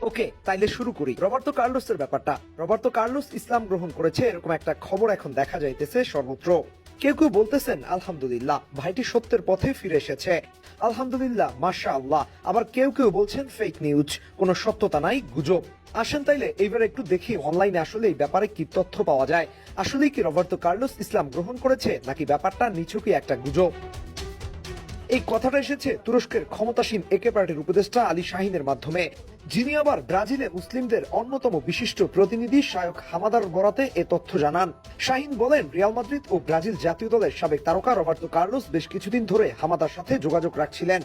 ওকে, তাইলে শুরু করি রবার্তো কার্লোসের ব্যাপারটা। রবার্তো কার্লোস ইসলাম গ্রহণ করেছে এরকম একটা খবর এখন দেখা যাইতেছে সর্বত্র। কেউ কেউ বলতেছেন আলহামদুলিল্লাহ, ভাইটি সত্যের পথে ফিরে এসেছে, আলহামদুলিল্লাহ, মাশাআল্লাহ। আবার কেউ কেউ বলছেন ফেক নিউজ, কোনো সত্যতা নাই, গুজব। আসেন তাইলে এইবার একটু দেখি অনলাইনে আসলে এই ব্যাপারে কি তথ্য পাওয়া যায়। আসলেই কি রবার্তো কার্লোস ইসলাম গ্রহণ করেছে, নাকি ব্যাপারটা নিছকই একটা গুজব? এই কথাটা এসেছে তুরস্কের ক্ষমতাসীন একে পার্টির উপদেষ্টা আলী শাহিনের মাধ্যমে, যিনি আবার ব্রাজিলে মুসলিমদের অন্যতম বিশিষ্ট প্রতিনিধি শায়খ হামাদার বরাতে এ তথ্য জানান। শাহিন বলেন, রিয়াল মাদ্রিদ ও ব্রাজিল জাতীয় দলের সাবেক তারকা রবার্তো কার্লোস বেশ কিছুদিন ধরে হামাদার সাথে যোগাযোগ রাখছিলেন।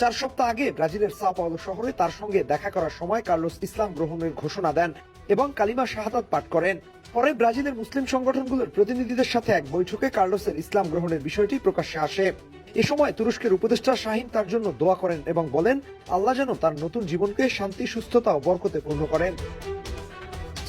4 সপ্তাহ আগে ব্রাজিলের সাও পাওলো শহরে তার সঙ্গে দেখা করার সময় কার্লোস ইসলাম গ্রহণের ঘোষণা দেন এবং কালিমা শাহাদাত পাঠ করেন। পরে ব্রাজিলের মুসলিম সংগঠনগুলোর প্রতিনিধিদের সাথে এক বৈঠকে কার্লোসের ইসলাম গ্রহণের বিষয়টি প্রকাশ্যে আসে। এ সময় তুরস্কের উপদেষ্টা শাহিন তার জন্য দোয়া করেন এবং বলেন, আল্লাহ যেন তার নতুন জীবনকে শান্তি, সুস্থতা ও বরকতে পূর্ণ করেন।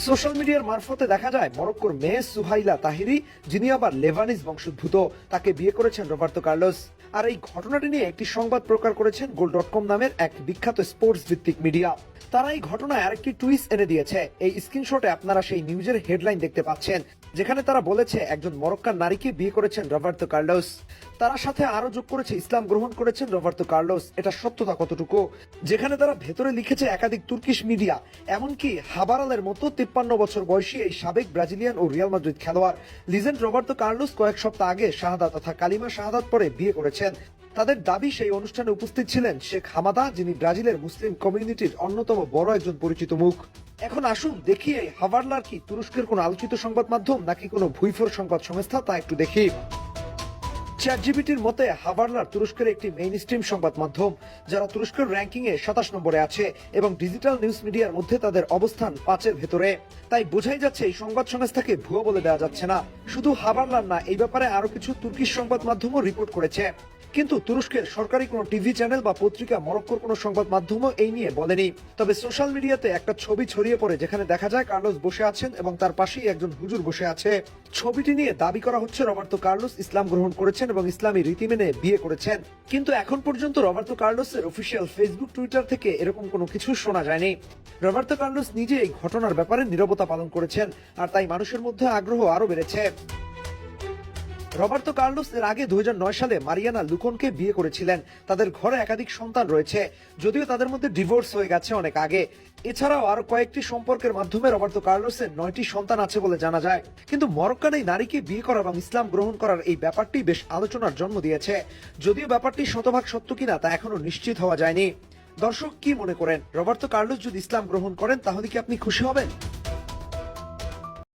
সোশ্যাল মিডিয়ার মারফতে দেখা যায় মরক্কোর মেয়ে সুহাইলা তাহিরি, যিনি আবার লেবানিজ বংশোদ্ভূত, তাকে বিয়ে করেছেন রবার্তো কার্লোস। আর এই ঘটনাটি নিয়ে একটি সংবাদ প্রকাশ করেছেন goal.com নামের এক বিখ্যাত স্পোর্টস ভিত্তিক মিডিয়া। তারা এই ঘটনায় আরেকটি টুইস্ট এনে দিয়েছে। এই স্ক্রিনশটে আপনারা সেই নিউজের হেডলাইন দেখতে পাচ্ছেন, যেখানে তারা বলেছে একজন মরক্কান নারীকে বিয়ে করেছেন রবার্তো কার্লোস। তারা সাথে আরো যোগ করেছে ইসলাম গ্রহণ করেছেন রবার্তো কার্লোস। এটা সত্যতা কতটুকু? যেখানে তারা ভেতরে লিখেছে একাধিক তুর্কিশ মিডিয়া, এমনকি হাবারালের মতো 53 বছর বয়সী এই সাবেক ব্রাজিলিয়ান ও রিয়াল মাদ্রিদ খেলোয়াড় লিজেন্ড রবার্তো কার্লোস কয়েক সপ্তাহ আগে শাহাদাত তথা কালিমা শাহাদাত পরে বিয়ে করেছেন। তাদের দাবি, সেই অনুষ্ঠানে উপস্থিত ছিলেন শেখ হামাদা, যিনি ব্রাজিলের মুসলিম কমিউনিটির অন্যতম বড় একজন পরিচিত মুখ। এখন আসুন দেখি এই হাভারলার কি তুরস্কের কোন আলোচিত সংবাদ মাধ্যম নাকি কোনো ভুইফোর সংবাদ সংস্থা, তা একটু দেখি। চ্যাটজিপিটির মতে হাভারলার তুরস্কের একটি মেইন স্ট্রিম সংবাদ মাধ্যম, যারা তুরস্কের র্যাঙ্কিং এ 27 নম্বরে আছে এবং ডিজিটাল নিউজ মিডিয়ার মধ্যে তাদের অবস্থান 5-এর ভেতরে। তাই বোঝাই যাচ্ছে এই সংবাদ সংস্থাকে ভুয়ো বলে দেওয়া যাচ্ছে না। শুধু হাভারলার না, এই ব্যাপারে আরো কিছু তুর্কিশ সংবাদ মাধ্যমও রিপোর্ট করেছে। কিন্তু তুরস্কের সরকারি কোনো টিভি চ্যানেল বা পত্রিকা, মরক্কোর কোনো সংবাদ মাধ্যমও এই নিয়ে বলেনি। তবে সোশ্যাল মিডিয়াতে একটা ছবি ছড়িয়ে পড়ে, যেখানে দেখা যায় কার্লোস বসে আছেন এবং তার পাশেই একজন হুজুর বসে আছে। ছবিটি নিয়ে দাবি করা হচ্ছে রবার্তো কার্লোস ইসলাম গ্রহণ করেছেন এবং ইসলামী রীতি মেনে বিয়ে করেছেন। কিন্তু এখন পর্যন্ত রবার্তো কার্লোসের অফিসিয়াল ফেসবুক, টুইটার থেকে এরকম কোনো কিছু শোনা যায়নি। রবার্তো কার্লোস নিজে এই ঘটনার ব্যাপারে নীরবতা পালন করেছেন, আর তাই মানুষের মধ্যে আগ্রহ আরো বেড়েছে। রবার্তো কার্লোস এর আগে 2009 সালে মারিয়ানা লুকনকে বিয়ে করেছিলেন। তাদের ঘরে একাধিক সন্তান রয়েছে, যদিও তাদের মধ্যে ডিভোর্স হয়ে গেছে অনেক আগে। এছাড়াও আরো কয়েকটি সম্পর্কের মাধ্যমে রবার্তো কার্লোসের 9টি সন্তান আছে বলে জানা যায়। কিন্তু মরক্কান এই নারীকে বিয়ে করা এবং ইসলাম গ্রহণ করার এই ব্যাপারটি বেশ আলোচনার জন্ম দিয়েছে, যদিও ব্যাপারটি শতভাগ সত্য কিনা তা এখনো নিশ্চিত হওয়া যায়নি। দর্শক কি মনে করেন, রবার্তো কার্লোস যদি ইসলাম গ্রহণ করেন তাহলে কি আপনি খুশি হবেন?